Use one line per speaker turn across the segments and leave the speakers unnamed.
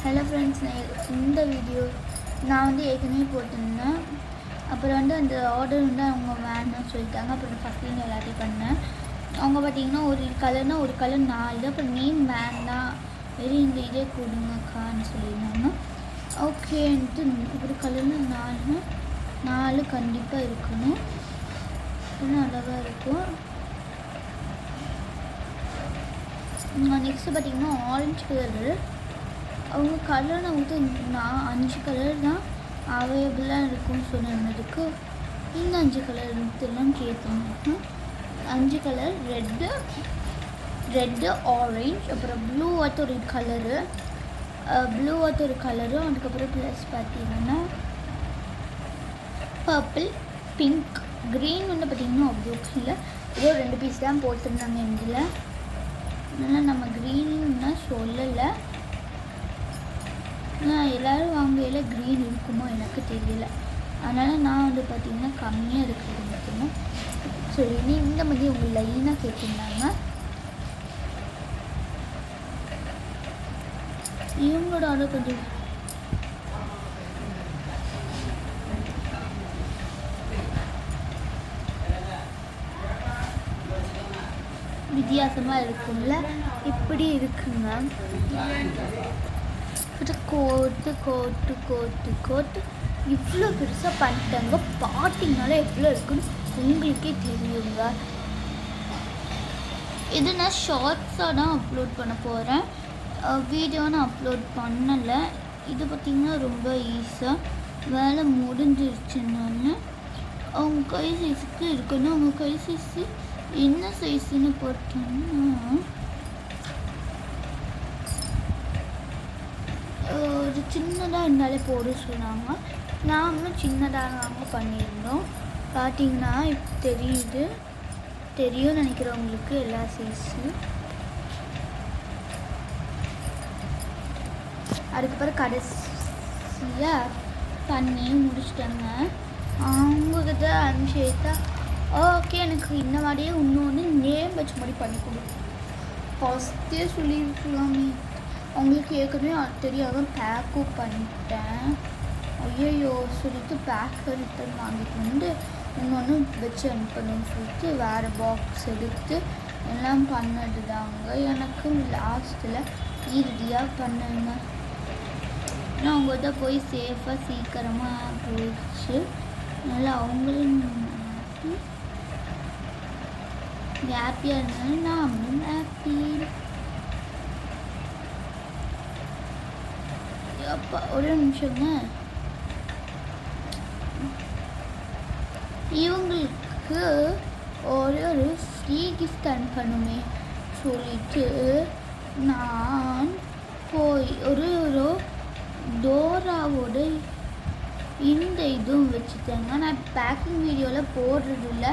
Hello friends, இந்த video நான் வந்து ஏற்கனவே போட்டிருந்தேன். அப்புறம் வந்து அந்த ஆர்டர் வந்து அவங்க வேணும்னு சொல்லிட்டாங்க. அப்புறம் ஃபஸ்ட்லேருந்து எல்லாத்தையும் பண்ணேன். அவங்க பார்த்திங்கன்னா ஒரு கலர்னால் ஒரு கலர் 4, அப்புறம் நேம் வேண்டாம், வெறும் இந்த இதே கொடுங்கக்கான்னு சொல்லியிருந்தாங்க. ஓகேன்ட்டு ஒரு கலர்னு 4 கண்டிப்பாக இருக்கணும். இன்னும் அழகாக இருக்கும். நெக்ஸ்ட்டு பார்த்திங்கன்னா ஆரஞ்சு கலரு. அவங்க கலர் வந்து நான் 5 கலர் தான் அவைலபிளாக இருக்கும்னு சொன்னதுக்கு இந்த 5 கலர் எல்லாம் கேட்குறாங்க. 5 கலர் ரெட்டு ஆரஞ்சு, அப்புறம் ப்ளூ வாட் ஒரு கலரு, அதுக்கப்புறம் ப்ளஸ் பார்த்திங்கன்னா பர்பிள், பிங்க், க்ரீன் வந்து பார்த்திங்கன்னா அவ்வளோ இல்லை, ஏதோ 2 பீஸ் தான் போட்டிருந்தாங்க இதில். அதனால் நம்ம க்ரீன்னு சொல்லலை. எல்லோரும் வாங்கையில் க்ரீன் இருக்குமோ எனக்கு தெரியல. அதனால் நான் வந்து பார்த்திங்கன்னா கம்மியாக இருக்கிறது மட்டும்தான் சரி. இந்த மாதிரி அவங்க லைனாக கேட்டிருந்தாங்க. இவங்களோட ஆர்டர் கொஞ்சம் வித்தியாசமாக இருக்கும்ல, இப்படி இருக்குங்க. கோட்டு இவ்வளோ பெருசாக பண்ணிட்டாங்க. பார்த்திங்கனால எவ்வளோ இருக்குன்னு உங்களுக்கே தெரியுங்க. இது நான் ஷார்ட்ஸாக தான் அப்லோட் பண்ண போகிறேன், வீடியோ நான் அப்லோட் பண்ணலை. இது பார்த்திங்கன்னா ரொம்ப ஈஸியாக வேலை முடிஞ்சிருச்சுன்னு அவங்க கை சைஸுக்கு இருக்கணும். அவங்க கை சைஸு என்ன சைஸுன்னு போட்டோம்னா ஒரு சின்னதாக இருந்தாலே போட சொன்னாங்க. நாங்களும் சின்னதாக நாங்கள் பண்ணியிருந்தோம். பார்த்திங்கன்னா இப்போ தெரியும் நினைக்கிறவங்களுக்கு எல்லா சைஸும். அதுக்கப்புறம் கடைசியாக பண்ணி முடிச்சிட்டாங்க. அவங்கக்கிட்ட அனுப்பிச்சா ஓகே, எனக்கு இந்த மாதிரியே இன்னொன்று நேம் வச்ச மாதிரி பண்ணி கொடுக்கும். ஃபஸ்ட்டே சொல்லியிருக்கலாமே. அவங்களுக்கு ஏற்கனவே தெரியாமல் பேக்கும் பண்ணிட்டேன். ஐயோ சொல்லிட்டு பேக்கை ரிட்டன் வாங்கிட்டு வந்து இன்னொன்று வச்சு அனுப்பணும்னு சொல்லிட்டு வேறு பாக்ஸ் எடுத்து எல்லாம் பண்ணது தாங்க. எனக்கு லாஸ்ட்டில் இறுதியாக பண்ணுங்க. நான் அவங்கள்ட்ட போய் சேஃபாக சீக்கிரமாக போயிடுச்சு. அதனால் அவங்களும் ஹாப்பியாக இருந்தாலும் நாமளும் ஹாப்பி. அப்பா ஒரு நிமிஷங்க. இவங்களுக்கு ஒரு ஃப்ரீ கிஃப்ட் அனுப்பணுமே சொல்லிட்டு நான் போய் ஒரு டோராவோட இந்த இதுவும் வச்சுட்டேங்க. நான் பேக்கிங் வீடியோவில் போடுறதில்ல.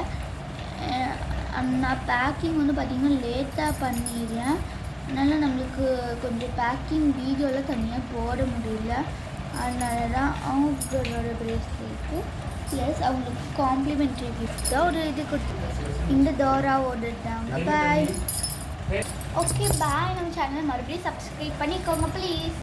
நான் பேக்கிங் வந்து பார்த்திங்கன்னா லேட்டாக பண்ணிடுறேன். அதனால் நம்மளுக்கு கொஞ்சம் பேக்கிங் வீடியோவில் தனியாக போட முடியல. அதனால தான் அவங்களோட ப்ரேஸ்லெட்டு ப்ளஸ் அவங்களுக்கு காம்ப்ளிமெண்ட்ரி கிஃப்டாக ஒரு இது கொடுத்து இந்த டோராவோட தாங்க. பாய். Okay bye. நம்ம சேனல் மறுபடியும் சப்ஸ்கிரைப் பண்ணிக்கோங்க ப்ளீஸ்.